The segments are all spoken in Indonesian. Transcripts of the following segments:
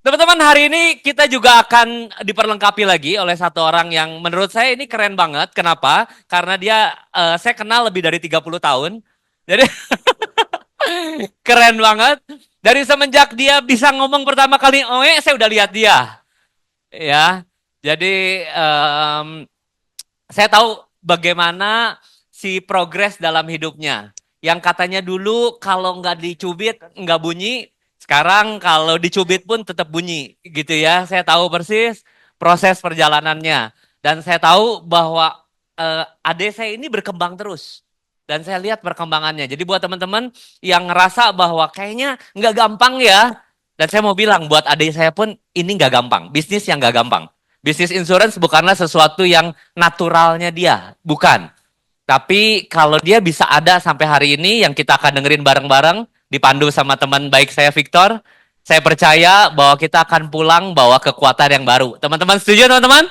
Teman-teman, hari ini kita juga akan diperlengkapi lagi oleh satu orang yang menurut saya ini keren banget. Kenapa? Karena dia, saya kenal lebih dari 30 tahun. Jadi keren banget. Dari semenjak dia bisa ngomong pertama kali oe, saya udah lihat dia. Ya, jadi saya tahu bagaimana si progres dalam hidupnya. Yang katanya dulu kalau nggak dicubit nggak bunyi, sekarang kalau dicubit pun tetap bunyi, gitu ya. Saya tahu persis proses perjalanannya. Dan saya tahu bahwa adik saya ini berkembang terus. Dan saya lihat perkembangannya. Jadi buat teman-teman yang ngerasa bahwa kayaknya nggak gampang ya. Dan saya mau bilang buat adik saya pun ini nggak gampang. Bisnis yang nggak gampang. Bisnis insurance bukanlah sesuatu yang naturalnya dia. Bukan. Tapi kalau dia bisa ada sampai hari ini yang kita akan dengerin bareng-bareng, dipandu sama teman baik saya Victor, saya percaya bahwa kita akan pulang bawa kekuatan yang baru. Teman-teman setuju teman-teman?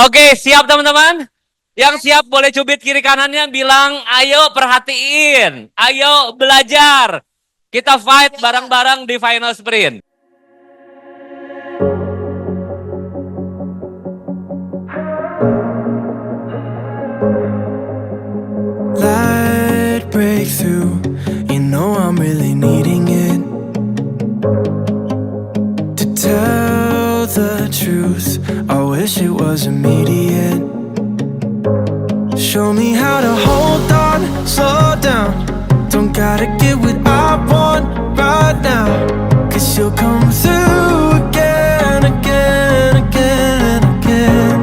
Oke, siap teman-teman? Yang siap boleh cubit kiri kanannya bilang, ayo perhatiin, ayo belajar. Kita fight bareng-bareng di final sprint. Light breakthrough, you know I'm really needing it. To tell the truth, I wish it was immediate. Show me how to hold on, slow down. Don't gotta get what I want right now. Cause you'll come through again, again, again, again.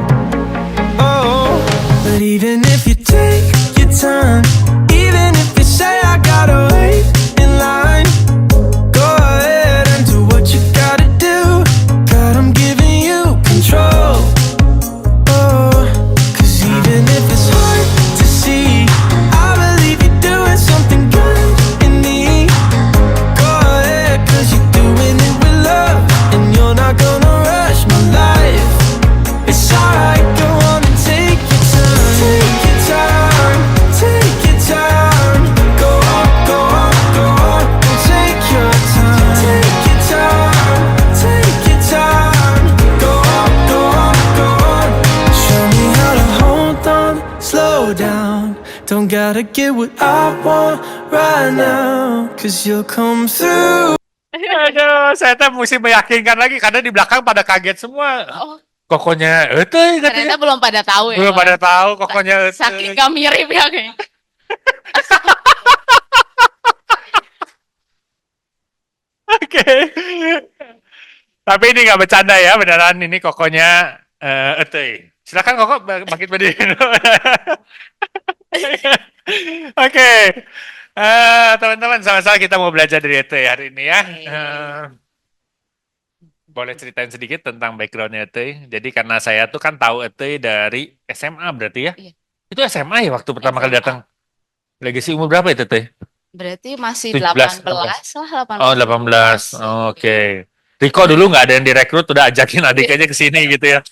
Oh, but even if you take your time, even if you say I gotta wait in line, go ahead and do what you gotta do. God, I'm giving you control. Oh, cause even if it's hard to see, I believe you're doing something good in me. Go ahead, cause you're doing it with love, and you're not gonna rush my life. It's alright, go on and take your time. Take your time, take your time. Go on, go on, go on, and take your time. Take your time, take your time. Go on, go on, go on. Show me how to hold on, slow down. Don't gotta get what I want right now, cause you'll come through. Aduh, saya tuh mesti meyakinkan lagi karena di belakang pada kaget semua. Oh, Kokonya eueuy katanya. ternyata belum pada tahu ya. Belum Bang. pada tahu kokonya Saking eueuy. gak mirip ya kayaknya. Oke. Tapi ini nggak bercanda ya, beneran ini kokonya eueuy. Silakan Koko bangkit berdiri. Oke. Teman-teman, sama-sama kita mau belajar dari eueuy hari ini ya. Boleh ceritain sedikit tentang background-nya eueuy. Jadi karena saya tuh kan tahu eueuy dari SMA berarti ya. Iya. Itu SMA ya waktu pertama kali SMA. datang. Legacy umur berapa itu eueuy? Berarti masih 17, 18 lah, 18. Oh, 18. Oh, oke. Riko dulu nggak ada yang direkrut, udah ajakin adiknya ke sini gitu ya.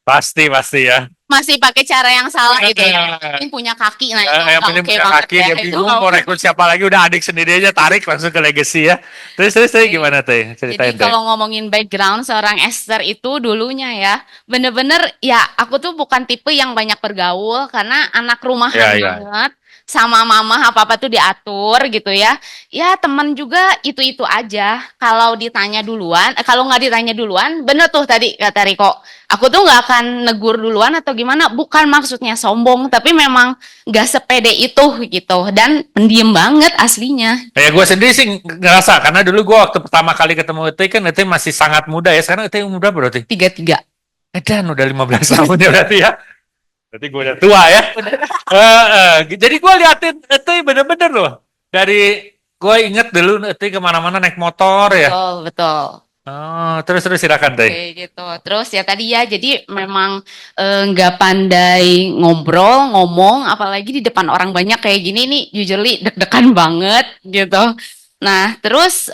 Pasti ya. Masih pakai cara yang salah gitu ya. Eh, Ini punya kaki nah yang itu penting oke punya banget kaki, ya. dia Itu bingung mau rekrut siapa lagi, udah adik sendiri aja tarik langsung ke Legacy ya. Terus gimana tuh? Ceritain Jadi tuh. kalau ngomongin background seorang Esther itu dulunya ya, bener-bener ya aku tuh bukan tipe yang banyak bergaul karena anak rumahan Ya, ya. banget. Sama mama apa-apa tuh diatur gitu ya. Ya temen juga itu-itu aja. Kalau ditanya duluan, kalau nggak ditanya duluan, bener tuh tadi kata Riko. Aku tuh nggak akan negur duluan atau gimana. Bukan maksudnya sombong, tapi memang nggak sepede itu gitu. Dan pendiam banget aslinya. Ya gue sendiri sih ngerasa karena dulu gue waktu pertama kali ketemu Eueuy kan Eueuy masih sangat muda ya. Sekarang Eueuy umur berapa berarti? 33. Dan udah 15 tahun ya berarti ya. Berarti gue udah tua ya. Jadi gue liatin Eueuy bener-bener loh. Dari gue inget dulu Eueuy kemana-mana naik motor ya. Betul. Oh, terus silakan deh. Oke gitu. Terus ya tadi ya, jadi memang nggak pandai ngobrol, ngomong, apalagi di depan orang banyak kayak gini nih, usually deg-degan banget gitu. Nah, terus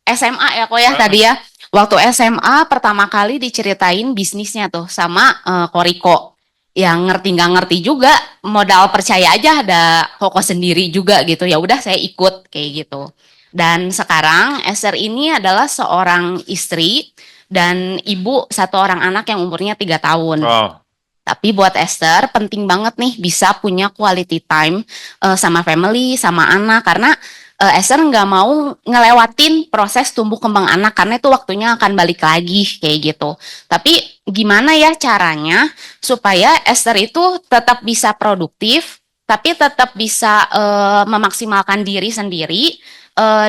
SMA ya kok ya tadi ya. Waktu SMA pertama kali diceritain bisnisnya tuh sama Koriko. yang ngerti nggak ngerti juga, modal percaya aja ada Koko sendiri juga gitu. Ya udah saya ikut kayak gitu. Dan sekarang Esther ini adalah seorang istri dan ibu satu orang anak yang umurnya 3 tahun. Wow. Tapi buat Esther penting banget nih bisa punya quality time sama family, sama anak karena Esther nggak mau ngelewatin proses tumbuh kembang anak karena itu waktunya akan balik lagi kayak gitu. Tapi gimana ya caranya supaya Esther itu tetap bisa produktif, tapi tetap bisa memaksimalkan diri sendiri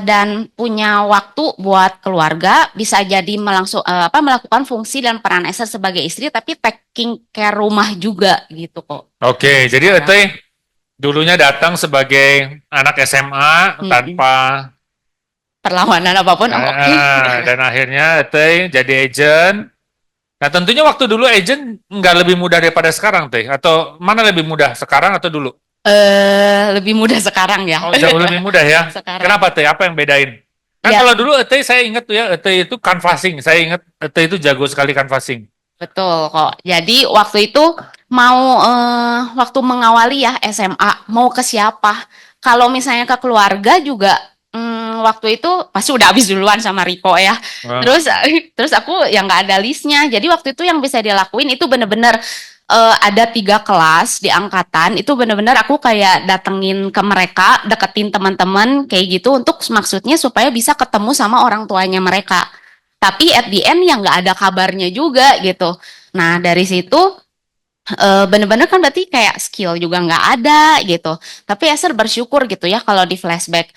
dan punya waktu buat keluarga, bisa jadi melakukan fungsi dan peran Esther sebagai istri, tapi taking care rumah juga gitu kok. Oke, jadi Eteh dulunya datang sebagai anak SMA tanpa Perlawanan apapun, dan akhirnya Eteh jadi agent. Nah tentunya waktu dulu agent nggak lebih mudah daripada sekarang Teh, atau mana lebih mudah sekarang atau dulu? lebih mudah sekarang ya. Oh jauh lebih mudah ya. Sekarang. Kenapa Teh? Apa yang bedain? Kan Ya. kalau dulu Eteh saya ingat tuh ya, Eteh itu canvassing. Saya ingat Eteh itu jago sekali canvassing. Betul kok. Jadi waktu itu mau waktu mengawali ya SMA mau ke siapa? Kalau misalnya ke keluarga juga waktu itu pasti udah habis duluan sama Riko ya. Wah. Terus aku yang nggak ada listnya. Jadi waktu itu yang bisa dilakuin itu bener-bener ada 3 kelas di angkatan itu bener-bener aku kayak datengin ke mereka, deketin teman-teman kayak gitu untuk maksudnya supaya bisa ketemu sama orang tuanya mereka. Tapi at the end yang nggak ada kabarnya juga gitu. Nah dari situ bener-bener kan berarti kayak skill juga nggak ada gitu. Tapi Esther bersyukur gitu ya kalau di flashback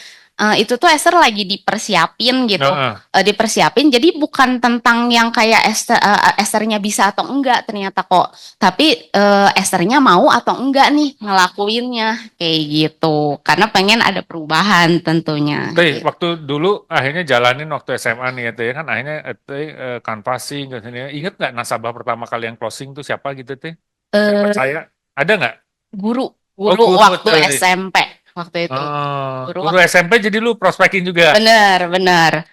itu tuh Esther lagi dipersiapin gitu, dipersiapin. Jadi bukan tentang yang kayak Esthernya bisa atau enggak ternyata kok. Tapi Esthernya mau atau enggak nih ngelakuinnya kayak gitu. Karena pengen ada perubahan tentunya. Teh, Gitu. waktu dulu akhirnya jalanin waktu SMA nih ya Teh, kan akhirnya Teh canvassing gitu. Ingat nggak nasabah pertama kali yang closing tuh siapa gitu Teh? Saya ada nggak? Guru guru waktu tadi. SMP waktu itu. Guru SMP jadi lu prospekin juga. Bener.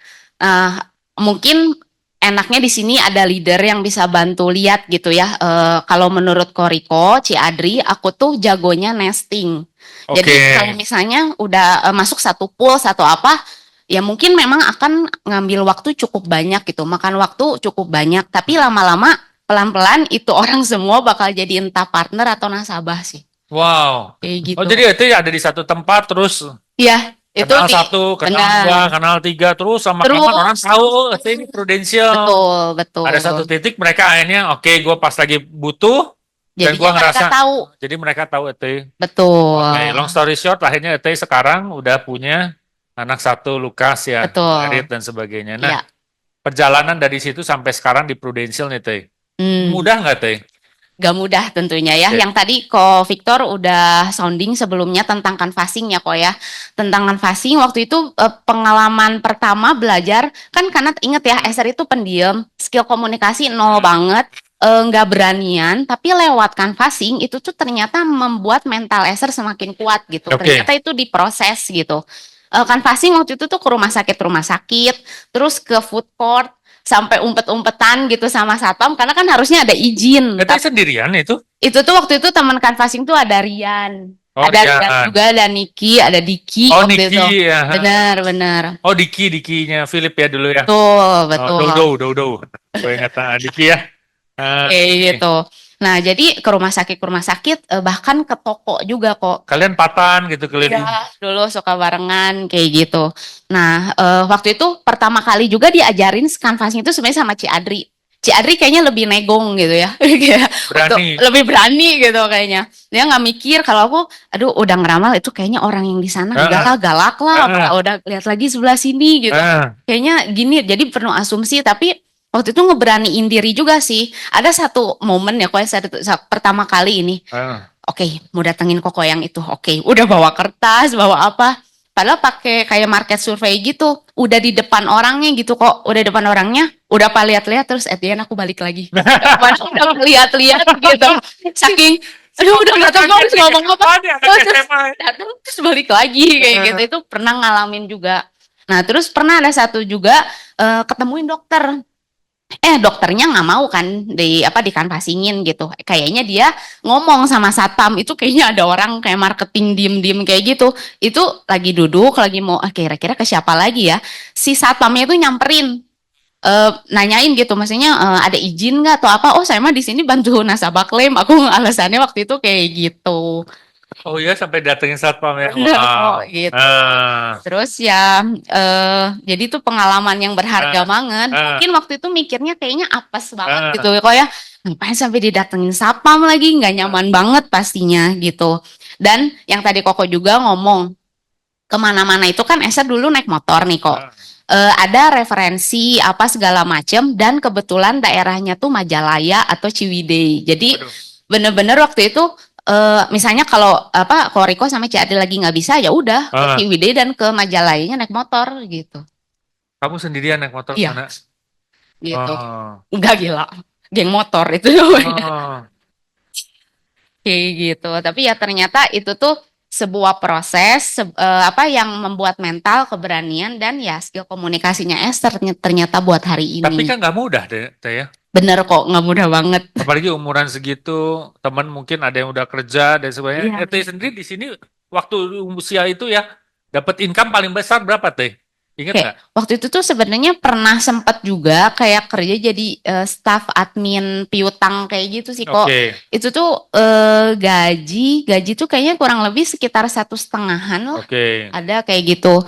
Mungkin enaknya di sini ada leader yang bisa bantu lihat gitu ya. Kalau menurut Koriko, Ci Adri, aku tuh jagonya nesting. Jadi Oke. kalau misalnya udah masuk satu pool, satu apa, ya mungkin memang akan ngambil waktu cukup banyak gitu, makan waktu cukup banyak. Tapi lama-lama, pelan-pelan itu orang semua bakal jadi entah partner atau nasabah sih. Wow. Kayak gitu. Oh jadi itu ada di satu tempat terus Iya, itu kenal satu, kenal benar. dua, kenal tiga, terus sama Terus. kapan orang tahu oh, itu ini Prudential. Betul. Ada satu titik mereka akhirnya oke gue pas lagi butuh dan Jadi gue mereka ngerasa tahu. jadi mereka tahu itu. Betul. Oke, long story short akhirnya itu sekarang udah punya anak satu Lukas ya, Betul. Arit dan sebagainya. Nah, Iya. perjalanan dari situ sampai sekarang di Prudential nih Teh. Mudah nggak Teh? Gak mudah tentunya ya. Oke. Yang tadi Ko Victor udah sounding sebelumnya tentang canvassing ya Ko ya. Tentang canvassing waktu itu pengalaman pertama belajar kan karena inget ya Esther itu pendiam, skill komunikasi nol banget, nggak beranian. Tapi lewat canvassing itu tuh ternyata membuat mental Esther semakin kuat gitu. Oke. Ternyata itu diproses gitu. Canvassing waktu itu tuh ke rumah sakit, terus ke food court sampai umpet-umpetan gitu sama satpam karena kan harusnya ada izin. Itu sendirian itu? Itu tuh waktu itu teman canvassing tuh ada Rian. Oh, ada Rian. Rian juga, ada Niki, ada Diki Oh, waktu itu. Niki ya. Benar. Oh, Dikinya Philip ya dulu ya. Betul. Oh, Dodo. Gue ingat Diki ya. Kayak gitu. Nah, jadi ke rumah sakit, bahkan ke toko juga kok. Kalian patan gitu keliling. Ya, dulu suka barengan kayak gitu. Nah, waktu itu pertama kali juga diajarin canvassing itu sebenarnya sama Ci Adri. Ci Adri kayaknya lebih negong gitu ya. Kayak Berani. lebih berani gitu kayaknya. Dia nggak mikir kalau aku, aduh udah ngeramal itu kayaknya orang yang di sana galak lah. Udah lihat lagi sebelah sini gitu. Kayaknya gini, jadi penuh asumsi tapi waktu itu ngeberaniin diri juga sih. Ada satu momen ya, pertama kali ini. Oke, mau datengin Koko yang itu. Oke, udah bawa kertas, bawa apa. Padahal pakai kayak market survey gitu. Udah di depan orangnya gitu kok. Udah di depan orangnya, udah pak lihat-lihat terus at the end aku balik lagi. Udah lihat-lihat gitu. Saking, aduh udah nggak tahu harus ngomong apa. Terus balik lagi kayak gitu. Itu pernah ngalamin juga. Nah, terus pernah ada satu juga ketemuin dokter. Dokternya nggak mau kan dikanvasingin gitu. Kayaknya dia ngomong sama satpam itu kayaknya ada orang kayak marketing diem-diem kayak gitu. Itu lagi duduk lagi mau kira-kira ke siapa lagi ya. Si satpamnya itu nyamperin nanyain gitu maksudnya ada izin nggak atau apa. Oh saya mah di sini bantu nasabah klaim. Aku alasannya waktu itu kayak gitu. Oh iya, sampai datengin satpam ya. Bener kok Wow. gitu. Ah, Terus ya, jadi itu pengalaman yang berharga ah, banget. ah, Mungkin waktu itu mikirnya kayaknya apes banget ah, gitu kok ya. Ngapain sampai didatengin satpam lagi, nggak nyaman banget pastinya gitu. Dan yang tadi Koko juga ngomong, kemana-mana itu kan Esa dulu naik motor nih kok. ah. Ada referensi apa segala macem dan kebetulan daerahnya tuh Majalaya atau Ciwidey. Jadi Waduh. bener-bener waktu itu misalnya kalau Koriko sama Ci Ade lagi nggak bisa ya udah ke Ah, Ciwidey dan ke Majalaya naik motor gitu. kamu sendirian naik motor Iya, sana? gitu. Oh, Nggak gila. Geng motor itu oh, kayak gitu. Tapi ya ternyata itu tuh sebuah proses yang membuat mental, keberanian dan ya skill komunikasinya Esther ternyata buat hari tapi ini. kan nggak mudah deh, Teh ya. Bener kok, nggak mudah banget. Apalagi umuran segitu, teman mungkin ada yang udah kerja dan sebagainya. Iya. Teh sendiri di sini waktu usia itu ya dapat income paling besar berapa, Teh? Ingat Oke, nggak? waktu itu tuh sebenarnya pernah sempet juga kayak kerja jadi staff admin piutang kayak gitu sih kok. Oke, Itu tuh gaji tuh kayaknya kurang lebih sekitar 1,5-an lah. oke. Ada kayak gitu.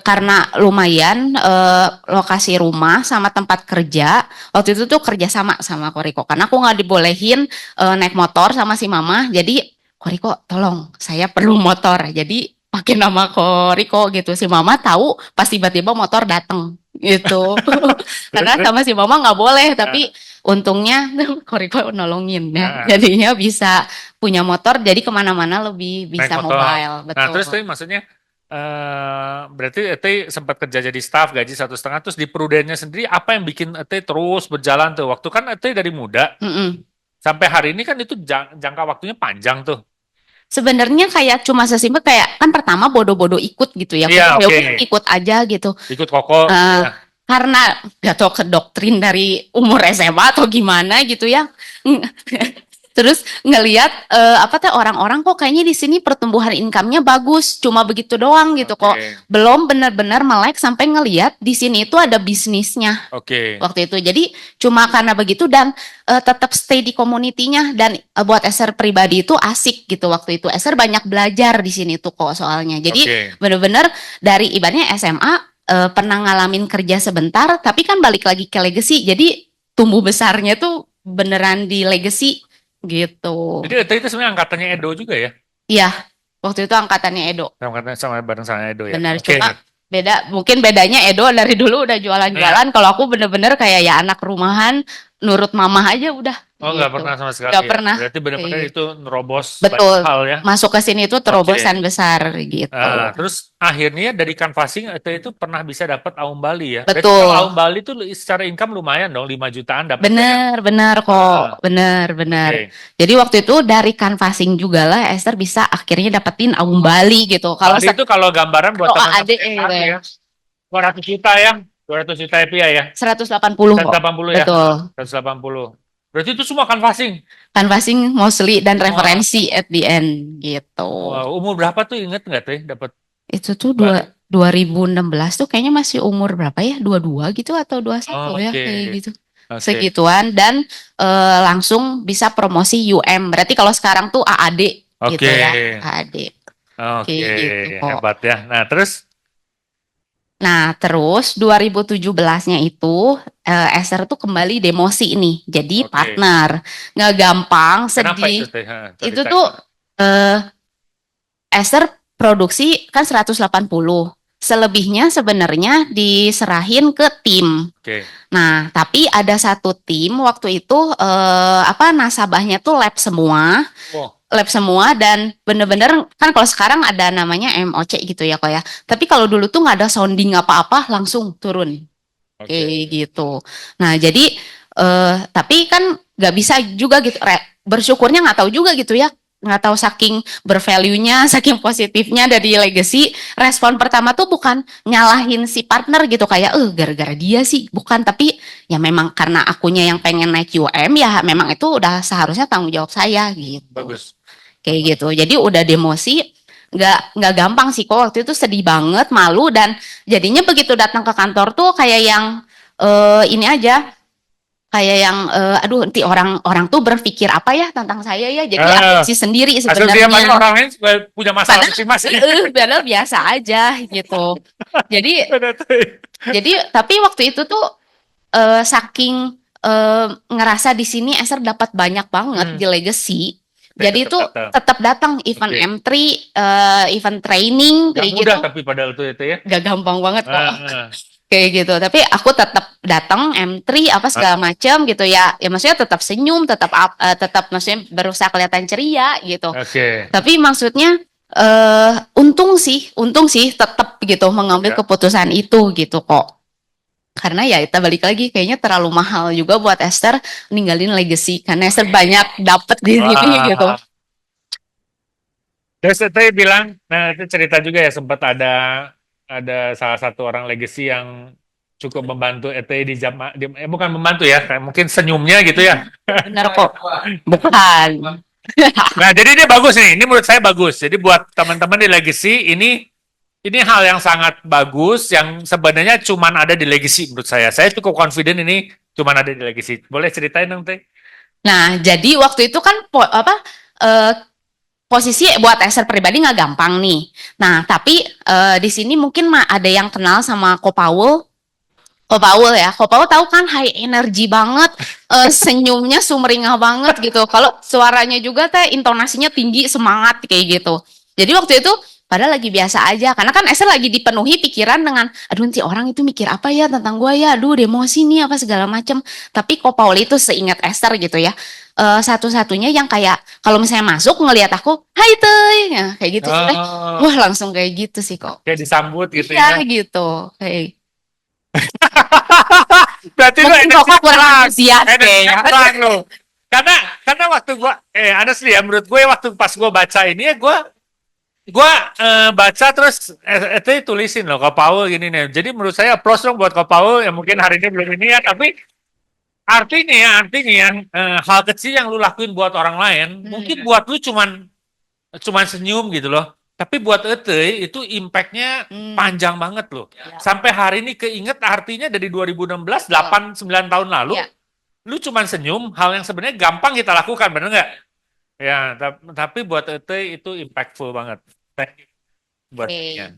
Karena lumayan lokasi rumah sama tempat kerja. Waktu itu tuh kerja sama Koriko. Karena aku nggak dibolehin naik motor sama si mama. Jadi Koriko tolong saya perlu motor. Jadi pakai nama Koriko gitu. Si mama tahu pas tiba-tiba motor dateng gitu. Karena sama si mama nggak boleh. Tapi untungnya Koriko nolongin ya. Ah, Jadinya bisa punya motor. Jadi kemana-mana lebih naik bisa motor. mobile. Nah, terus Betul. Teh maksudnya berarti Teh sempat kerja jadi staff gaji 1,5. Terus di Prudennya sendiri apa yang bikin Teh terus berjalan tuh? Waktu kan Teh dari muda Mm-mm. sampai hari ini kan itu jangka waktunya panjang tuh. Sebenarnya kayak cuma sesimpel kayak kan pertama bodoh-bodoh ikut gitu ya. Iya, Ya oke. udah ikut aja gitu. Ikut koko. Eh, Ya. karena gak tau ke doktrin dari umur SMA atau gimana gitu ya. Terus ngelihat orang-orang kok kayaknya di sini pertumbuhan income-nya bagus, cuma begitu doang gitu kok. Oke, Belum benar-benar melek sampai ngelihat di sini itu ada bisnisnya oke. waktu itu. Jadi cuma karena begitu dan tetap stay di komunitinya dan buat Eser pribadi itu asik gitu waktu itu. Eser banyak belajar di sini tuh kok soalnya. Jadi Oke. bener-bener dari ibaratnya SMA pernah ngalamin kerja sebentar, tapi kan balik lagi ke legacy. Jadi tumbuh besarnya tuh beneran di legacy gitu. Jadi Teh itu sebenarnya angkatannya Edo juga ya? Iya, waktu itu angkatannya Edo. Sama bareng sama Edo ya? Benar, Oke. cuma mungkin bedanya Edo dari dulu udah jualan-jualan. Kalau aku bener-bener kayak ya anak rumahan, nurut mama aja udah. Oh, nggak Gitu. pernah sama sekali Nggak ya? pernah. Berarti benar-benar Kayak itu nerobos Betul. banyak hal ya? Masuk ke sini tuh terobosan besar gitu. Terus akhirnya dari canvassing itu pernah bisa dapat Aum Bali ya? Berarti Betul. kalau Aum Bali tuh secara income lumayan dong, 5 jutaan dapat. Bener kok, bener. Oke. Jadi waktu itu dari canvassing juga lah Esther bisa akhirnya dapetin Aum Bali gitu. Kalau Bali itu kalau gambaran buat kalau teman-teman AAD yang gitu ya. ya, 200 juta ya? 200 juta rupiah ya? 180 kok. 180 ya? Betul. 180. Berarti itu semua canvassing. Canvassing mostly dan Wah. referensi at the end gitu. Wah, umur berapa tuh inget nggak Teh dapat? Itu tuh Bali. 2016 tuh kayaknya masih umur berapa ya? 22 gitu atau 21 Oh, ya oke. kayak gitu. Oke. Segituan dan langsung bisa promosi UM. Berarti kalau sekarang tuh AAD gitu Oke. ya. AAD. Oke, Kayak gitu kok. hebat ya. Nah, terus Nah, terus 2017-nya itu Esther tuh kembali demosi nih. Jadi Oke. partner. Nggak gampang, kenapa sedih. itu Teh? Itu tuh Esther produksi kan 180. Selebihnya sebenarnya diserahin ke tim. Oke. Nah, tapi ada satu tim waktu itu nasabahnya tuh lab semua. Wow. Lab semua dan bener-bener kan kalau sekarang ada namanya MOC gitu ya kok ya. Tapi kalau dulu tuh nggak ada sounding apa-apa langsung turun. Oke. Kayak gitu. Nah, jadi tapi kan nggak bisa juga gitu. Bersyukurnya nggak tahu juga gitu ya. nggak tahu saking bervalue-nya, saking positifnya dari legacy, respon pertama tuh bukan nyalahin si partner gitu kayak gara-gara dia sih, bukan, tapi ya memang karena akunya yang pengen naik UM ya memang itu udah seharusnya tanggung jawab saya gitu. Bagus. Kayak gitu. Jadi udah demosi nggak gampang sih kok, waktu itu sedih banget, malu, dan jadinya begitu datang ke kantor tuh kayak yang ini aja, kayak yang aduh nanti orang tuh berpikir apa ya tentang saya ya, jadi aku sih sendiri Asal dia sebenarnya. orang lain punya masalah Padahal, masing-masing. padahal biasa aja gitu. Jadi tapi waktu itu tuh saking ngerasa di sini Esther dapat banyak banget di legacy. Jadi itu tetap datang event M3, event training Gak kayak mudah gitu. tapi padahal itu ya. Gak gampang banget kok. Kayak gitu. Tapi aku tetap datang M3 apa segala macam gitu ya. Ya maksudnya tetap senyum, tetap maksudnya berusaha kelihatan ceria gitu. Oke. Tapi maksudnya untung sih tetap gitu mengambil keputusan itu gitu kok. Karena ya kita balik lagi kayaknya terlalu mahal juga buat Esther ninggalin legacy karena Esther banyak dapet di sini gitu. Terus itu bilang, nah itu cerita juga ya sempat ada salah satu orang legacy yang cukup membantu ETI bukan membantu ya, kayak mungkin senyumnya gitu ya. Bener kok, bukan. Nah jadi ini bagus nih, ini menurut saya bagus. Jadi buat teman-teman di legacy ini hal yang sangat bagus yang sebenarnya cuman ada di legacy menurut saya. Saya cukup confident ini cuman ada di legacy. Boleh ceritain dong, Teh? Nah, jadi waktu itu kan posisi buat Esther pribadi nggak gampang nih. Nah, tapi di sini mungkin ada yang kenal sama Ko Paul. Ko Paul ya. Ko Paul tahu kan high energy banget, senyumnya sumringah banget gitu. Kalau suaranya juga teh intonasinya tinggi, semangat kayak gitu. Jadi waktu itu padahal lagi biasa aja, karena kan Esther lagi dipenuhi pikiran dengan, aduh nanti orang itu mikir apa ya tentang gue ya, aduh demosi nih apa segala macem. Tapi Ko Paul itu seingat Esther gitu ya, satu-satunya yang kayak kalau misalnya masuk ngelihat aku, hai Teh, ya, kayak gitu. Wah langsung kayak gitu sih kok. Kayak disambut gitu ya. ya. Gitu. Kayak. Berarti lo Mungkin kok kurang antusias kayaknya. Lo. Karena waktu gue, honestly ya menurut gue waktu pas gue baca ini ya gue baca terus itu tulisin loh Ko Paul gini nih. Jadi menurut saya applause dong buat Ko Paul yang mungkin hari ini belum ini ya, tapi artinya hal kecil yang lu lakuin buat orang lain mungkin buat lu cuman senyum gitu loh. Tapi buat Ete itu impact-nya panjang banget loh. Sampai hari ini keinget artinya dari 2016 8 9 tahun lalu lu cuman senyum, hal yang sebenarnya gampang kita lakukan, bener nggak? Ya, tapi buat Ete itu impactful banget. Thank you. Buat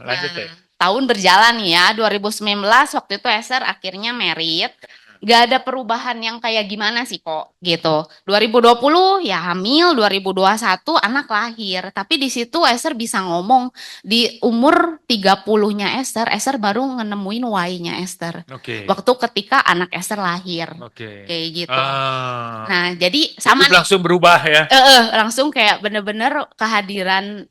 lanjut deh. Tahun berjalan ya, 2019 waktu itu Esther akhirnya merit. Gak ada perubahan yang kayak gimana sih kok gitu. 2020 ya hamil, 2021 anak lahir. Tapi di situ Esther bisa ngomong di umur 30-nya Esther baru nemuin why-nya Esther. Waktu ketika anak Esther lahir. Kayak gitu. Nah, jadi sama itu langsung berubah ya. Langsung kayak bener-bener kehadiran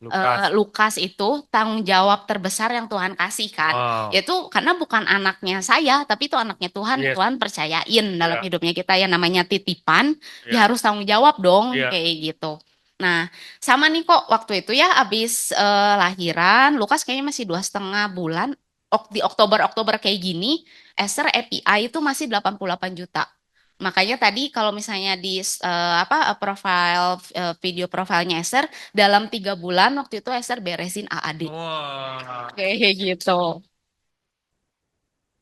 Lukas itu tanggung jawab terbesar yang Tuhan kasih kan. Itu karena bukan anaknya saya, tapi itu anaknya Tuhan. Tuhan percayain dalam hidupnya kita yang namanya titipan, ya harus tanggung jawab dong kayak gitu. Nah, sama nih kok waktu itu ya abis lahiran, Lukas kayaknya masih 2,5 bulan. Di Oktober kayak gini, Esther API itu masih 88 juta. Makanya tadi kalau misalnya di profile video profilnya Esther dalam 3 bulan waktu itu Esther beresin AAD. Kayak gitu.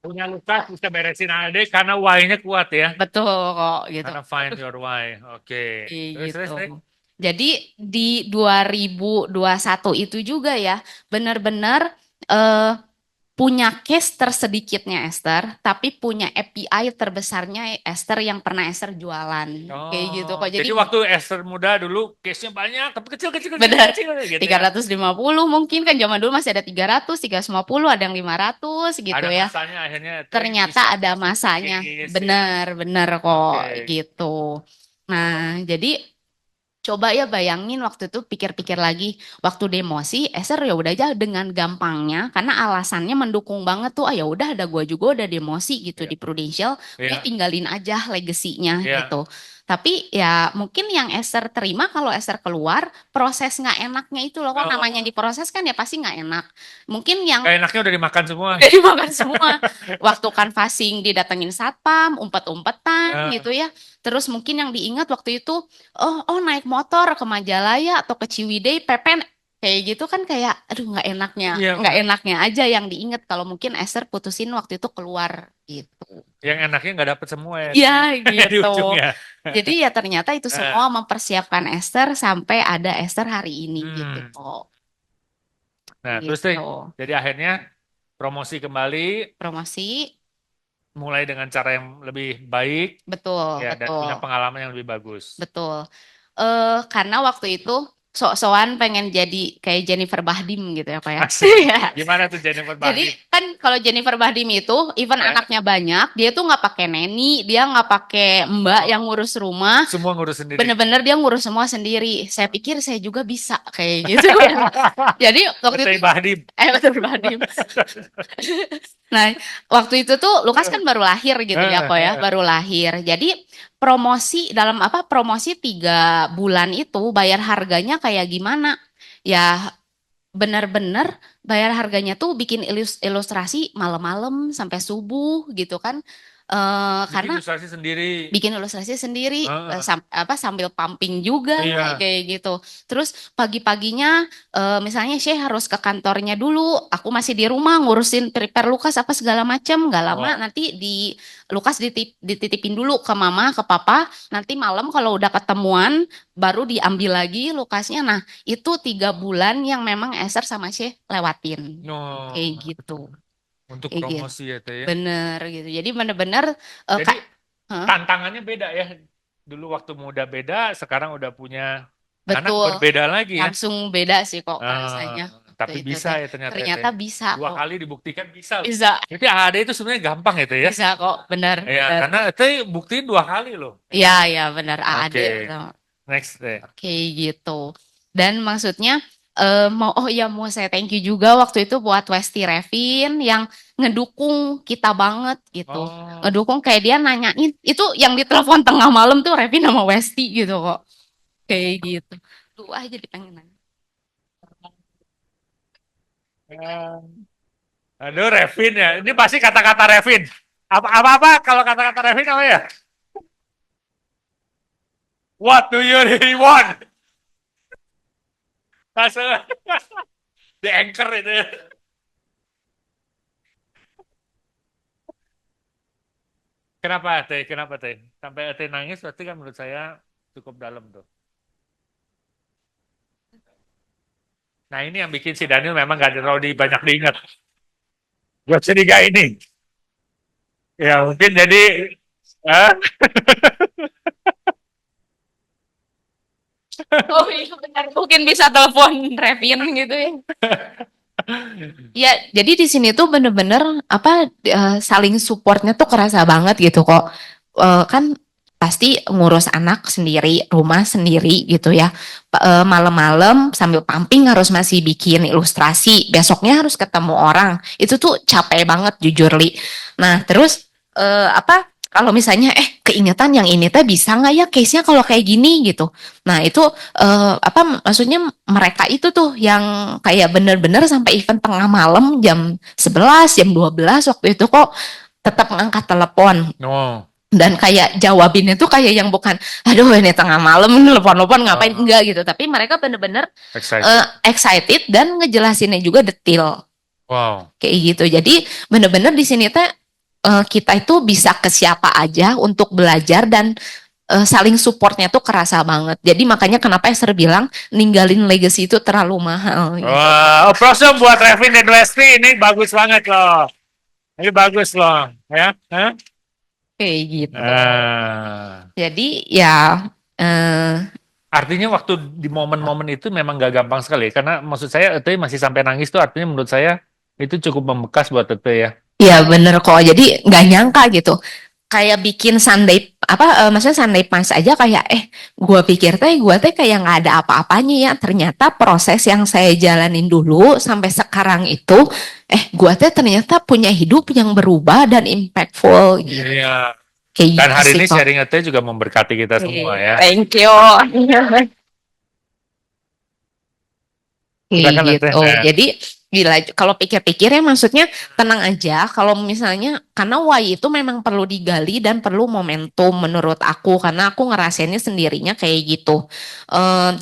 Punya Lukas bisa beresin AD karena why-nya kuat ya. Betul kok gitu. Karena find your why. Oke. Gitu. Jadi di 2021 itu juga ya benar-benar punya case tersedikitnya Esther, tapi punya API terbesarnya Esther yang pernah Esther jualan. Kayak gitu kok. Jadi waktu Esther muda dulu case-nya banyak, tapi kecil gitu 350 ya? Mungkin kan zaman dulu masih ada 300, 350, ada yang 500 gitu ada ya. Masanya, akhirnya ternyata ada masanya. Benar kok gitu. Nah, jadi coba ya bayangin waktu itu pikir-pikir lagi waktu demosi Esther ya udah aja dengan gampangnya karena alasannya mendukung banget tuh ya udah ada gue juga udah demosi gitu di Prudential tinggalin aja legasinya gitu. Tapi ya mungkin yang Esther terima kalau Esther keluar, proses nggak enaknya itu loh. Kan Oh. namanya diproses kan ya pasti nggak enak. Mungkin yang Gak enaknya udah dimakan semua. jadi makan semua. Waktu canvassing didatengin satpam, umpet-umpetan Ah. gitu ya. Terus mungkin yang diingat waktu itu, oh naik motor ke Majalaya atau ke Ciwidey, pepen kayak gitu kan kayak, aduh Iya. nggak enaknya aja yang diingat kalau mungkin Esther putusin waktu itu keluar gitu. Yang enaknya nggak dapet semua ya. Ya Di gitu. ujungnya. Jadi ya ternyata itu semua mempersiapkan Esther sampai ada Esther hari ini gitu Hmm. kok. Nah, Gitu. terus deh, jadi akhirnya promosi kembali, Promosi, mulai dengan cara yang lebih baik, betul, ya, dan betul. punya pengalaman yang lebih bagus. Betul. Karena waktu itu sok-sokan pengen jadi kayak Jennifer Bahdim gitu ya, Pak ya. Asik. Iya. Gimana tuh Jennifer Jadi Bahdim? kan kalau Jennifer Bahdim itu, even Ya. anaknya banyak, dia tuh nggak pakai neni, dia nggak pakai mbak yang ngurus rumah, Semua ngurus sendiri. bener-bener dia ngurus semua sendiri. Saya pikir saya juga bisa kayak gitu. Jadi waktu Betul itu, Bahdim. betul Bahdim. Nah, waktu itu tuh Lukas kan baru lahir gitu ya, kok ya, baru lahir. Jadi promosi dalam promosi 3 bulan itu bayar harganya kayak gimana? Ya benar-benar bayar harganya tuh bikin ilustrasi malam-malam sampai subuh gitu kan. Bikin Karena ilustrasi sendiri. bikin ilustrasi sendiri Heeh. sambil pumping juga Iya. kayak gitu. Terus pagi-paginya misalnya Syekh harus ke kantornya dulu, aku masih di rumah ngurusin prepare Lukas apa segala macam. Gak lama nanti di Lukas dititipin dulu ke mama, ke papa. Nanti malam kalau udah ketemuan baru diambil lagi Lukasnya. Nah, itu 3 bulan yang memang Esther sama Syekh lewatin No. kayak gitu. Untuk Kayak gitu. promosi ya teh ya. Bener gitu. Jadi bener-bener Jadi Hah? tantangannya beda ya. Dulu waktu muda beda, sekarang udah punya anak betul. berbeda lagi ya. Langsung beda sih kok Ah, rasanya. tapi Itu bisa teh. ya ternyata. Ternyata teh. bisa 2 kok. kali dibuktikan bisa. Bisa, Jadi AAD itu sebenarnya gampang ya teh ya. bisa kok, benar. Ya, benar. karena itu buktiin 2 kali loh. Iya, iya benar. AAD. Oke. Betul. Next deh. Kayak gitu. Dan maksudnya mau saya thank you juga waktu itu buat Westi Revin yang ngedukung kita banget gitu. Oh, Ngedukung kayak dia nanyain itu yang ditelepon tengah malam tuh Revin sama Westi gitu kok. Kayak gitu. Tuh aja jadi pengen nanya. aduh Revin ya. Ini pasti kata-kata Revin. Apa kalau kata-kata Revin apa ya? What do you really want? Langsung di anchor itu. Kenapa teh? Kenapa teh? Sampai teh nangis berarti kan menurut saya cukup dalam tuh. Nah ini yang bikin si Daniel memang gak terlalu banyak diingat. Buat curiga ini. Ya mungkin jadi Oh iya benar. Mungkin bisa telepon Revin gitu ya. Ya, jadi di sini tuh bener-bener saling supportnya tuh kerasa banget gitu kok. Kan pasti ngurus anak sendiri, rumah sendiri gitu ya. Malam-malam sambil pumping harus masih bikin ilustrasi. Besoknya harus ketemu orang. Itu tuh capek banget jujur Li. Nah, terus kalau misalnya keingetan yang ini teh bisa nggak ya case-nya kalau kayak gini gitu. Nah, itu maksudnya mereka itu tuh yang kayak bener-bener sampai event tengah malam jam 11, jam 12 waktu itu kok tetap ngangkat telepon. no. Dan kayak jawabinnya tuh kayak yang bukan, aduh ini tengah malam ini telepon-telepon ngapain, enggak gitu. Tapi mereka bener-bener excited dan ngejelasinnya juga detail. Wow. Kayak gitu. Jadi bener-bener di sini teh kita itu bisa ke siapa aja untuk belajar dan saling supportnya tuh kerasa banget. Jadi makanya kenapa Esther bilang ninggalin legacy itu terlalu mahal. Wah, applause buat Revin dan Westi, ini bagus banget loh. Ini bagus loh, ya. Kayak gitu. Ah. Jadi ya Artinya waktu di momen-momen itu memang gak gampang sekali, karena maksud saya Ete masih sampai nangis tuh artinya menurut saya itu cukup membekas buat Ete ya. Iya bener kok. Jadi nggak nyangka gitu. Kayak bikin Sunday maksudnya Sunday Punch aja kayak gue pikir gue kayak nggak ada apa-apanya ya. Ternyata proses yang saya jalanin dulu sampai sekarang itu gue ternyata punya hidup yang berubah dan impactful gitu. Iya. Kayak Dan gitu hari sih ini kok. sharing Ete juga memberkati kita semua ya. Thank you. Kayak Silakan Ete. gitu. Jadi gila kalau pikir-pikir ya maksudnya tenang aja kalau misalnya karena why itu memang perlu digali dan perlu momentum menurut aku karena aku ngerasainnya sendirinya kayak gitu.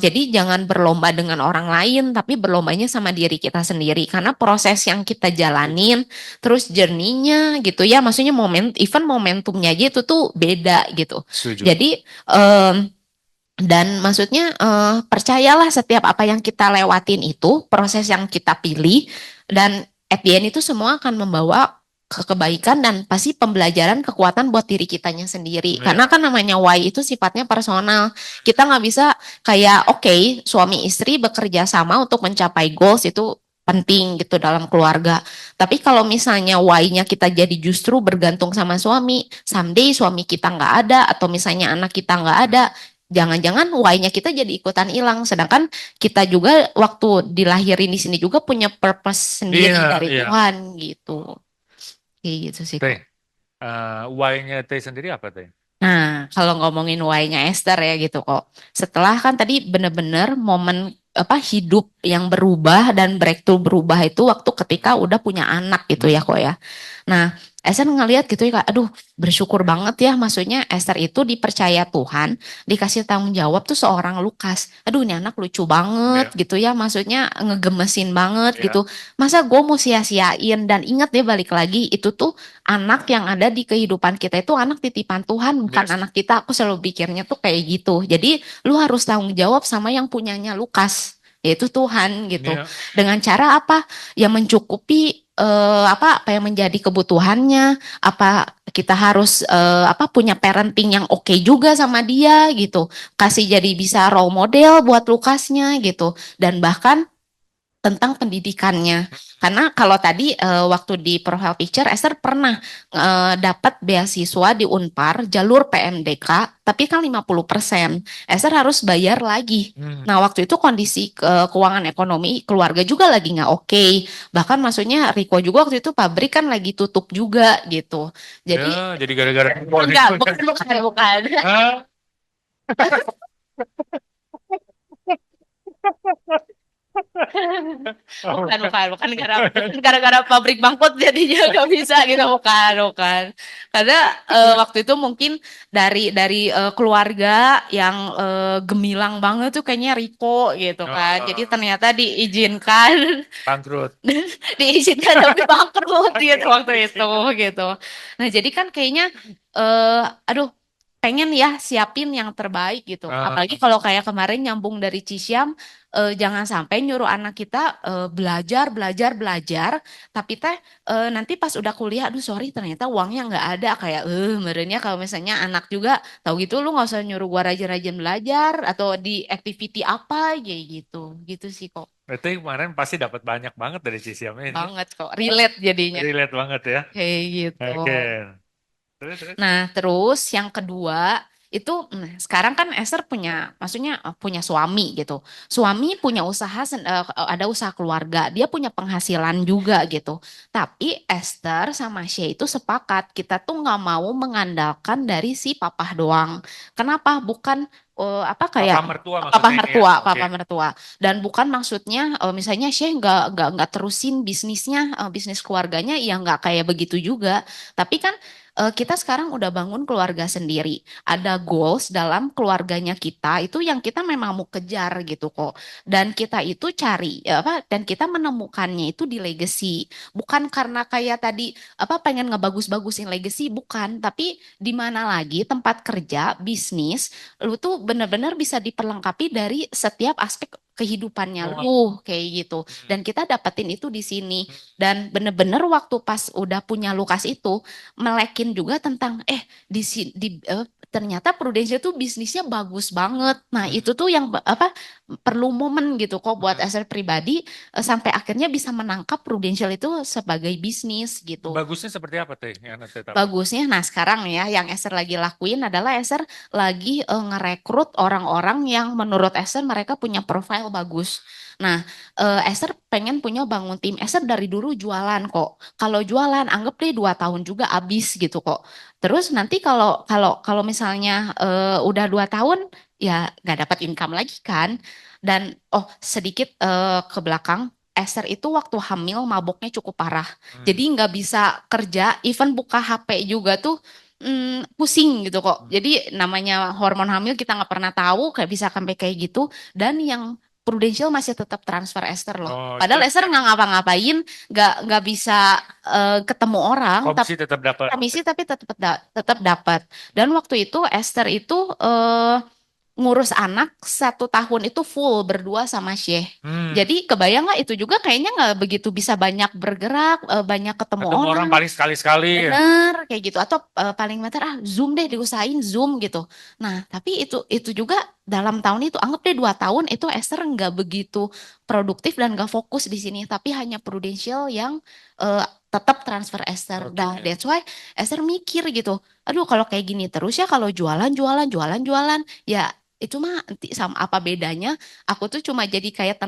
Jadi jangan berlomba dengan orang lain tapi berlombanya sama diri kita sendiri karena proses yang kita jalanin terus journey-nya gitu ya maksudnya even momentumnya aja itu tuh beda gitu. Setuju. Jadi dan maksudnya percayalah setiap apa yang kita lewatin itu proses yang kita pilih dan at the end itu semua akan membawa ke kebaikan dan pasti pembelajaran kekuatan buat diri kitanya sendiri. Iya. Karena kan namanya why itu sifatnya personal. Kita nggak bisa kayak oke, suami istri bekerja sama untuk mencapai goals itu penting gitu dalam keluarga. Tapi kalau misalnya why-nya kita jadi justru bergantung sama suami, someday suami kita nggak ada atau misalnya anak kita nggak ada, jangan-jangan why-nya kita jadi ikutan hilang. Sedangkan kita juga waktu dilahirin di sini juga punya purpose sendiri Iya, dari iya. Tuhan gitu. Kayak gitu sih. Teh, why-nya Teh sendiri apa Teh? Nah, kalau ngomongin why-nya Esther ya gitu kok. Setelah kan tadi bener-bener momen apa hidup yang berubah dan breakthrough berubah itu waktu ketika udah punya anak gitu ya kok ya. Nah, Esther ngelihat gitu ya, aduh bersyukur banget ya. Maksudnya Esther itu dipercaya Tuhan, dikasih tanggung jawab tuh seorang Lukas. Aduh ini anak lucu banget gitu ya, maksudnya ngegemesin banget Iya. gitu. Masa gue mau sia-siain dan ingat ya balik lagi itu tuh anak yang ada di kehidupan kita itu anak titipan Tuhan bukan Yes. anak kita. Aku selalu pikirnya tuh kayak gitu. Jadi lu harus tanggung jawab sama yang punyanya Lukas, yaitu Tuhan gitu. Iya. Dengan cara apa? Ya mencukupi apa yang menjadi kebutuhannya, apa kita harus apa punya parenting yang oke juga sama dia gitu. Kasih jadi bisa role model buat Lukasnya gitu. Dan bahkan tentang pendidikannya. Karena kalau tadi waktu di profile picture Esther pernah dapat beasiswa di Unpar jalur PMDK, tapi kan 50%. Esther harus bayar lagi. Nah, waktu itu kondisi keuangan ekonomi keluarga juga lagi nggak oke. Bahkan maksudnya Riko juga waktu itu pabrik kan lagi tutup juga gitu. Jadi Ya, jadi gara-gara enggak, bukan. Hah? Bukan gara-gara pabrik bangkrut jadinya nggak bisa gitu bukan karena waktu itu mungkin dari keluarga yang gemilang banget tuh kayaknya Riko gitu kan jadi ternyata diizinkan Bangkrut. diizinkan tapi bangkrut gitu waktu itu gitu nah jadi kan kayaknya aduh pengen ya siapin yang terbaik gitu apalagi kalau kayak kemarin nyambung dari Cisyam jangan sampai nyuruh anak kita belajar tapi teh nanti pas udah kuliah aduh sorry ternyata uangnya nggak ada kayak merenya kalau misalnya anak juga tahu gitu lu nggak usah nyuruh gua rajin-rajin belajar atau di activity apa kayak gitu sih kok Berarti kemarin pasti dapat banyak banget dari Cisiam ini. banget kok relate jadinya Relate banget ya. kayak gitu. Oke. Terus. Nah, terus yang kedua itu sekarang kan Esther punya maksudnya punya suami gitu. Suami punya usaha ada usaha keluarga, dia punya penghasilan juga gitu. Tapi Esther sama Shay itu sepakat kita tuh nggak mau mengandalkan dari si papa doang. Kenapa? Bukan apa kayak Papa mertua maksudnya ini ya? Oke. papa mertua. Dan bukan maksudnya misalnya Shay nggak terusin bisnisnya, bisnis keluarganya ya nggak kayak begitu juga. Tapi kan kita sekarang udah bangun keluarga sendiri. Ada goals dalam keluarganya kita itu yang kita memang mau kejar gitu kok. Dan kita itu cari apa dan kita menemukannya itu di legacy. Bukan karena kayak tadi apa pengen ngebagus-bagusin legacy bukan, tapi di mana lagi tempat kerja, bisnis, lu tuh benar-benar bisa diperlengkapi dari setiap aspek kehidupannya lu kayak gitu. Dan kita dapetin itu di sini. Dan bener-bener waktu pas udah punya Lukas itu melekin juga tentang ternyata Prudential tuh bisnisnya bagus banget. Nah, itu tuh yang apa perlu momen gitu kok buat Esther pribadi sampai akhirnya bisa menangkap Prudential itu sebagai bisnis gitu. Bagusnya seperti apa Teh? Yang Anda tahu? Bagusnya nah sekarang ya yang Esther lagi lakuin adalah Esther lagi ngerekrut orang-orang yang menurut Esther mereka punya profil style bagus. Nah, Esther pengen punya bangun tim. Esther dari dulu jualan kok. Kalau jualan, anggap deh 2 tahun juga habis gitu kok. Terus nanti kalau kalau kalau misalnya udah 2 tahun, ya nggak dapat income lagi kan. Dan oh sedikit ke belakang, Esther itu waktu hamil maboknya cukup parah. Jadi nggak bisa kerja, even buka HP juga tuh pusing gitu kok. Jadi namanya hormon hamil kita nggak pernah tahu kayak bisa sampai kayak gitu. Dan yang Prudential masih tetap transfer Esther loh. Oh, Padahal Esther nggak ngapa-ngapain, nggak bisa ketemu orang, tapi komisi tetap dapat. komisi tapi tetap dapat. Dan waktu itu Esther itu ngurus anak 1 tahun itu full berdua sama Syekh. Jadi kebayang nggak itu juga kayaknya nggak begitu bisa banyak bergerak, banyak ketemu Ketemu orang orang. paling sekali-sekali. Bener kayak gitu atau paling better Zoom deh diusahain Zoom gitu. Nah tapi itu juga dalam tahun itu anggap deh 2 tahun itu Esther nggak begitu produktif dan nggak fokus di sini tapi hanya Prudential yang eh, tetap transfer Esther. Nah Oke. that's why Esther mikir gitu. Aduh kalau kayak gini terus ya kalau jualan ya itu mah nanti sama apa bedanya? Aku tuh cuma jadi kayak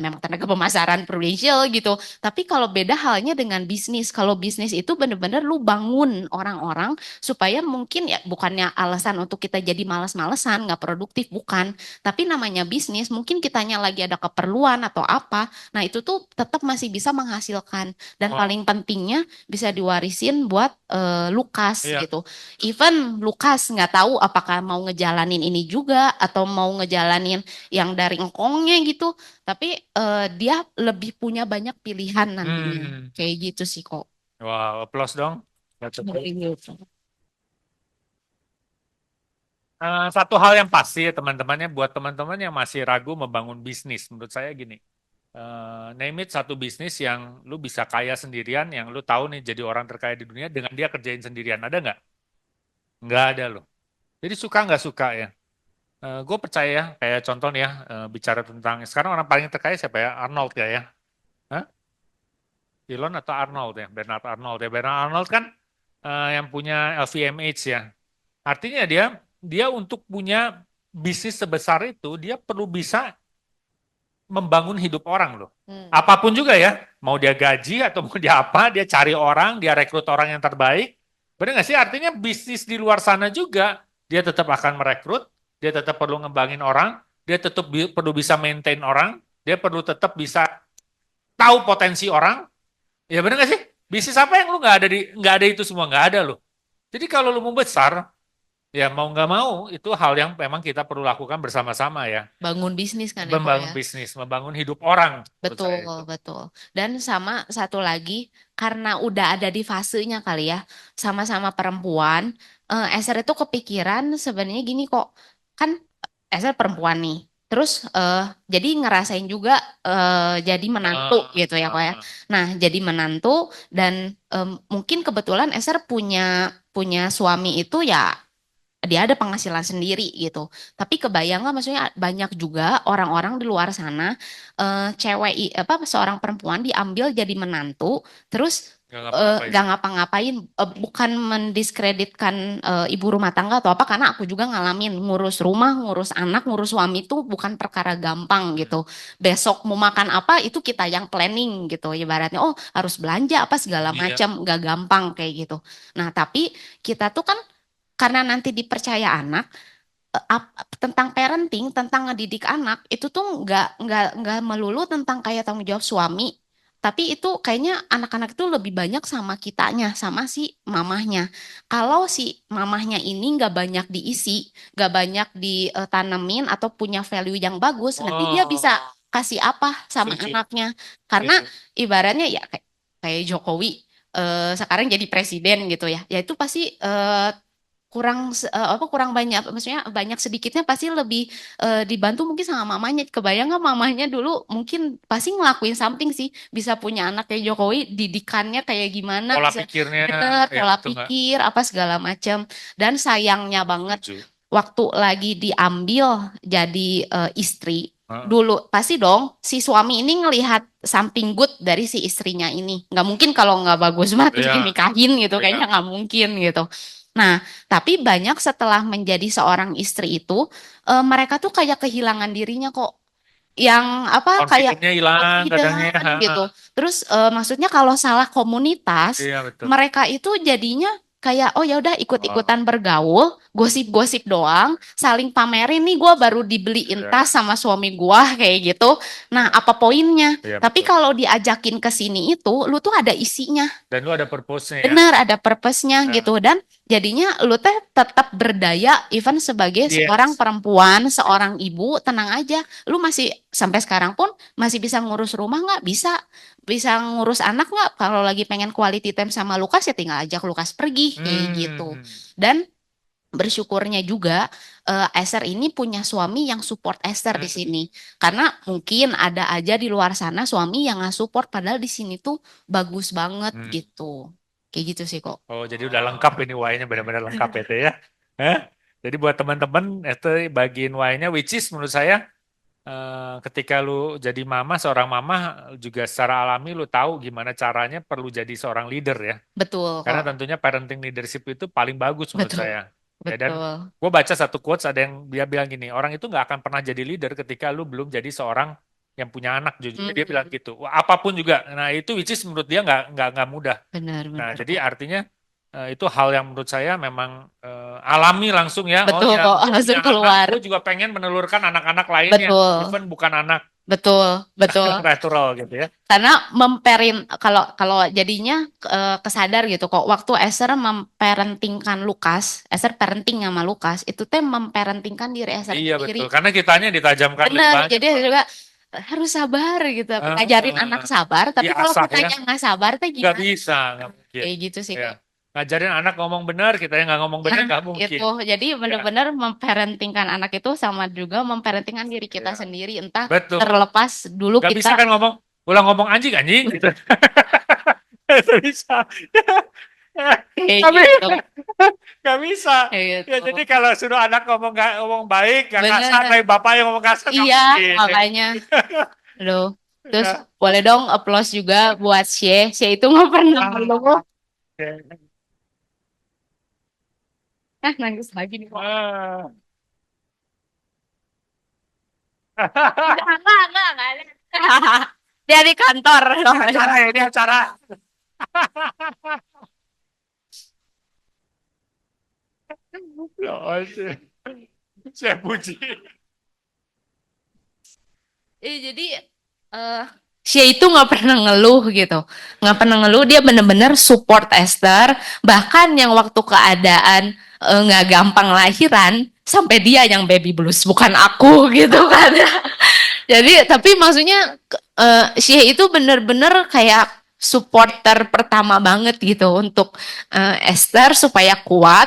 memang tenaga pemasaran Prudential gitu. Tapi kalau beda halnya dengan bisnis, kalau bisnis itu bener-bener lu bangun orang-orang supaya mungkin ya bukannya alasan untuk kita jadi malas-malesan, nggak produktif, bukan. Tapi namanya bisnis, mungkin kitanya lagi ada keperluan atau apa. Nah itu tuh tetap masih bisa menghasilkan. Dan Oh, paling pentingnya bisa diwarisin buat Lukas iya. gitu. Even Lukas nggak tahu apakah mau ngejalanin ini juga atau mau ngejalanin yang dari engkongnya gitu. Tapi dia lebih punya banyak pilihan nantinya. Hmm. Kayak gitu sih kok. Wow, applause dong. Satu hal yang pasti ya teman-temannya, buat teman-teman yang masih ragu membangun bisnis, menurut saya gini, name it satu bisnis yang lu bisa kaya sendirian, yang lu tahu nih jadi orang terkaya di dunia dengan dia kerjain sendirian, ada nggak? Nggak ada loh. Jadi suka nggak suka ya. Gue percaya ya, kayak contoh nih ya, bicara tentang, sekarang orang paling terkaya siapa ya? Arnold ya. Hah? Elon atau Arnold ya? Bernard Arnold ya. Bernard Arnold kan yang punya LVMH ya. Artinya dia untuk punya bisnis sebesar itu dia perlu bisa membangun hidup orang loh. Apapun juga ya, mau dia gaji atau mau dia apa, dia cari orang, dia rekrut orang yang terbaik. Benar nggak sih? Artinya bisnis di luar sana juga dia tetap akan merekrut, dia tetap perlu ngembangin orang, dia tetap perlu bisa maintain orang, dia perlu tetap bisa tahu potensi orang. Ya benar nggak sih? Bisnis apa yang lu nggak ada itu semua nggak ada loh. Jadi kalau lu mau besar, ya mau nggak mau, itu hal yang memang kita perlu lakukan bersama-sama ya. Bangun bisnis kan ya kok Membangun ya. bisnis, membangun hidup orang. Menurut saya Betul, itu. betul. Dan sama satu lagi, karena udah ada di fasenya kali ya, sama-sama perempuan, Esther itu kepikiran sebenarnya gini kok, kan Esther perempuan nih, terus jadi ngerasain juga jadi menantu gitu ya kok ya. Ah. Nah, jadi menantu dan mungkin kebetulan Esther punya punya suami itu ya dia ada penghasilan sendiri gitu. Tapi kebayang nggak maksudnya banyak juga orang-orang di luar sana apa seorang perempuan diambil jadi menantu terus Nggak ngapa-ngapain. nggak ngapa-ngapain, bukan mendiskreditkan ibu rumah tangga atau apa karena aku juga ngalamin ngurus rumah, ngurus anak, ngurus suami itu bukan perkara gampang gitu. Besok mau makan apa itu kita yang planning gitu. Ibaratnya oh harus belanja apa segala Iya. macam nggak gampang kayak gitu. Nah, tapi kita tuh kan karena nanti dipercaya anak tentang parenting, tentang ngedidik anak itu tuh nggak melulu tentang kayak tanggung jawab suami, tapi itu kayaknya anak-anak itu lebih banyak sama kitanya, sama si mamahnya. Kalau si mamahnya ini nggak banyak diisi, nggak banyak ditanemin atau punya value yang bagus, nanti dia bisa Oh, kasih apa sama setuju. anaknya? Karena Setuju. ibaratnya ya kayak Jokowi sekarang jadi presiden gitu ya, ya itu pasti kurang banyak maksudnya banyak sedikitnya pasti lebih dibantu mungkin sama mamanya. Kebayang nggak mamanya dulu mungkin pasti ngelakuin something sih bisa punya anak kayak Jokowi, didikannya kayak gimana Pola bisa pikirnya, bener ya pola betul nggak? pikir apa segala macam. Dan sayangnya banget Setuju. waktu lagi diambil jadi istri Heeh. dulu pasti dong si suami ini ngelihat something good dari si istrinya ini, nggak mungkin kalau nggak bagus mah terus Iya, dinikahin gitu, iya. kayaknya nggak mungkin gitu. Nah, tapi banyak setelah menjadi seorang istri itu, mereka tuh kayak kehilangan dirinya kok. yang apa kayak Confident-nya hilang kadangnya. confident gitu. Terus maksudnya kalau salah komunitas, Iya betul. mereka itu jadinya kayak oh ya udah ikut-ikutan bergaul, gosip-gosip doang, saling pamerin nih gua baru dibeliin Iya. tas sama suami gua kayak gitu. Nah, apa poinnya? Iya, Tapi betul. kalau diajakin ke sini itu, lu tuh ada isinya. Dan lu ada purpose-nya ya. Bener, ada purpose-nya Ya. gitu. Dan jadinya lu teh tetap berdaya even sebagai Yes. seorang perempuan, seorang ibu, tenang aja. Lu masih sampai sekarang pun masih bisa ngurus rumah nggak? Bisa. Bisa ngurus anak nggak? Kalau lagi pengen quality time sama Lukas ya tinggal ajak Lukas pergi kayak gitu. Hmm. Dan bersyukurnya juga Esther ini punya suami yang support Esther di sini. Karena mungkin ada aja di luar sana suami yang nggak support padahal di sini tuh bagus banget gitu. Kayak gitu sih kok. Oh, jadi udah lengkap ini Y-nya, benar-benar lengkap ya, Teh, ya. Jadi buat teman-teman, itu bagiin Y-nya, which is menurut saya, ketika lu jadi mama, seorang mama, juga secara alami lu tahu gimana caranya perlu jadi seorang leader ya. Betul Karena kok. tentunya parenting leadership itu paling bagus menurut Betul. saya. Ya, dan Betul. gue baca satu quotes, ada yang dia bilang gini, orang itu nggak akan pernah jadi leader ketika lu belum jadi seorang yang punya anak. Jujur, dia bilang gitu. Wah, apapun juga. Nah itu which is menurut dia nggak mudah. Benar, Nah, benar. jadi artinya itu hal yang menurut saya memang alami langsung ya. Oh Betul ya, kok, gue langsung punya keluar. anak, gue juga pengen menelurkan anak-anak lainnya, Betul. even bukan anak Betul, betul. natural gitu ya. Karena kalau jadinya kesadar gitu kok waktu Esther memparentingkan Lukas, Esther parenting sama Lukas, itu teh memparentingkan diri Esther Iya sendiri. betul, karena kitanya ditajamkan lebih Benar, banyak. jadi juga harus sabar gitu. Ngajarin anak sabar, tapi kalau diasah kitanya ya. nggak sabar teh Nggak gimana? bisa, nggak mungkin. Kayak gitu sih Ya. kok. Ngajarin anak ngomong benar, kita yang nggak ngomong benar Nah, nggak mungkin. itu. Jadi benar-benar memparentingkan anak itu sama juga memparentingkan diri kita Ya. sendiri. Entah Betul. terlepas dulu Nggak bisa kita kan ulang ngomong anjing gitu. Nggak bisa. kayak Tapi gitu. nggak bisa. Kayak Ya gitu. jadi kalau suruh anak ngomong baik, nggak Bener. kasar, kayak bapak yang ngomong kasar nggak Iya, mungkin. makanya. Loh. Terus Ya. boleh dong applause juga buat Shea. Shea itu nggak pernah ngeluh. Nangis lagi nih kok. Ah. Enggak ada. Dia di kantor. Acara ya, ini acara. Oh, saya puji. Jadi Shea itu nggak pernah ngeluh gitu, nggak pernah ngeluh. Dia bener-bener support Esther. Bahkan yang waktu keadaan nggak gampang lahiran, sampai dia yang baby blues, bukan aku gitu kan. Jadi tapi maksudnya Shea itu bener-bener kayak supporter pertama banget gitu untuk Esther supaya kuat.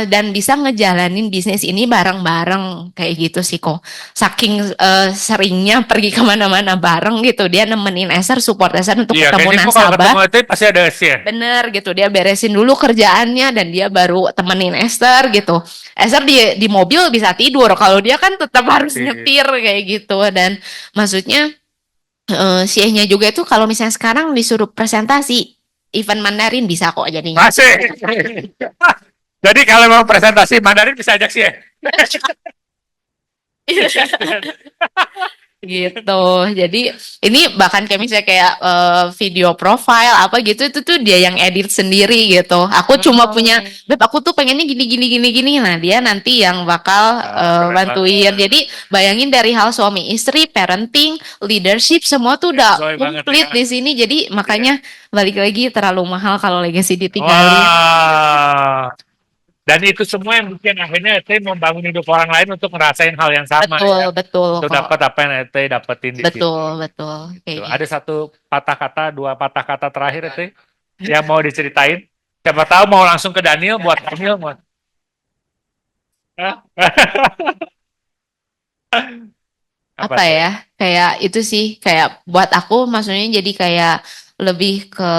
Dan bisa ngejalanin bisnis ini bareng-bareng kayak gitu sih kok. Saking seringnya pergi kemana-mana bareng gitu, dia nemenin Esther, support Esther untuk Iya, ketemu kayaknya kok kalau ketemu nasabah. itu pasti ada share. Bener gitu, dia beresin dulu kerjaannya dan dia baru temenin Esther gitu. Esther di mobil bisa tidur, kalau dia kan tetap harus nyetir kayak gitu. Dan maksudnya Shea-nya juga itu kalau misalnya sekarang disuruh presentasi event Mandarin bisa kok jadinya. Masih. Jadi kalau mau presentasi Mandarin bisa ajak sih ya. Gitu. Jadi ini bahkan kayak misalnya kayak video profile apa gitu itu tuh dia yang edit sendiri gitu. Aku cuma punya, Beb aku tuh pengennya gini. Nah dia nanti yang bakal bantuin. Jadi bayangin dari hal suami istri, parenting, leadership semua tuh udah Enjoy banget komplit ya. di sini. Jadi makanya balik lagi terlalu mahal kalau legacy ditinggalin. Wah. Dan itu semua yang bikin akhirnya Ete membangun hidup orang lain untuk ngerasain hal yang sama Betul, ya. betul. Untuk kok. dapat apa yang Ete dapetin di situ. Betul. Kayak Tuh, ada satu patah kata, dua patah kata terakhir Ete yang mau diceritain. Siapa tahu mau langsung ke Daniel buat Daniel mau. Hah? apa ya, kayak itu sih, kayak buat aku maksudnya jadi kayak lebih ke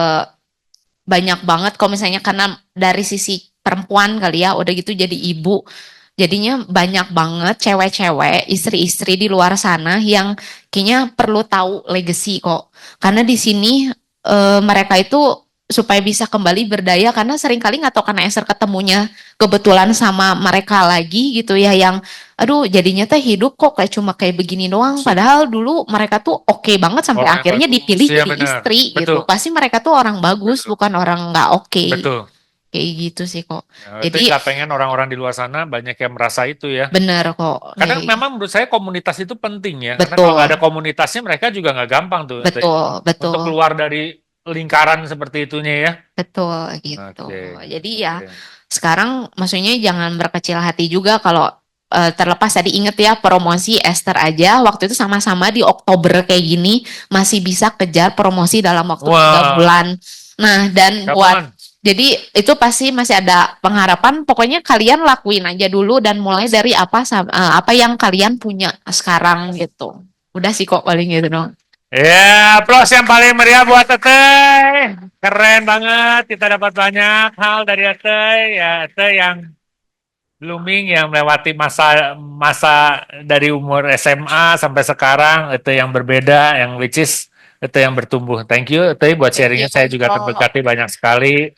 banyak banget kalau misalnya karena dari sisi perempuan kali ya, udah gitu jadi ibu, jadinya banyak banget cewek-cewek, istri-istri di luar sana yang kayaknya perlu tahu legacy kok, karena di sini mereka itu supaya bisa kembali berdaya, karena seringkali nggak tahu karena Esther ketemunya kebetulan sama mereka lagi gitu ya, yang aduh jadinya teh hidup kok kayak cuma kayak begini doang, padahal dulu mereka tuh oke banget sampai Orang yang akhirnya bagus. dipilih Iya jadi benar. istri Betul. gitu. Pasti mereka tuh orang bagus, Betul. bukan orang nggak oke. Betul. Kayak gitu sih kok. Ya, itu Jadi nggak pengen orang-orang di luar sana banyak yang merasa itu ya. bener kok. Kadang Kayak memang menurut saya komunitas itu penting ya. Karena kalau betul, nggak ada komunitasnya mereka juga nggak gampang tuh. betul, Untuk betul, keluar dari lingkaran seperti itunya ya. betul gitu. Oke. Jadi ya Oke. sekarang maksudnya jangan berkecil hati juga kalau terlepas tadi inget ya promosi Esther aja waktu itu sama-sama di Oktober kayak gini masih bisa kejar promosi dalam waktu 3 bulan. Nah, dan Come buat on. jadi itu pasti masih ada pengharapan. Pokoknya kalian lakuin aja dulu dan mulai dari apa yang kalian punya sekarang gitu. Udah sih kok paling gitu dong. Ya, plus yang paling meriah buat Teteh. Keren banget. Kita dapat banyak hal dari Teteh. Ya, Teteh yang blooming, yang melewati masa masa dari umur SMA sampai sekarang. Teteh yang berbeda, yang which is Teteh yang bertumbuh. Thank you, Teteh, buat Thank sharingnya. you Saya juga kok. terberkati banyak sekali.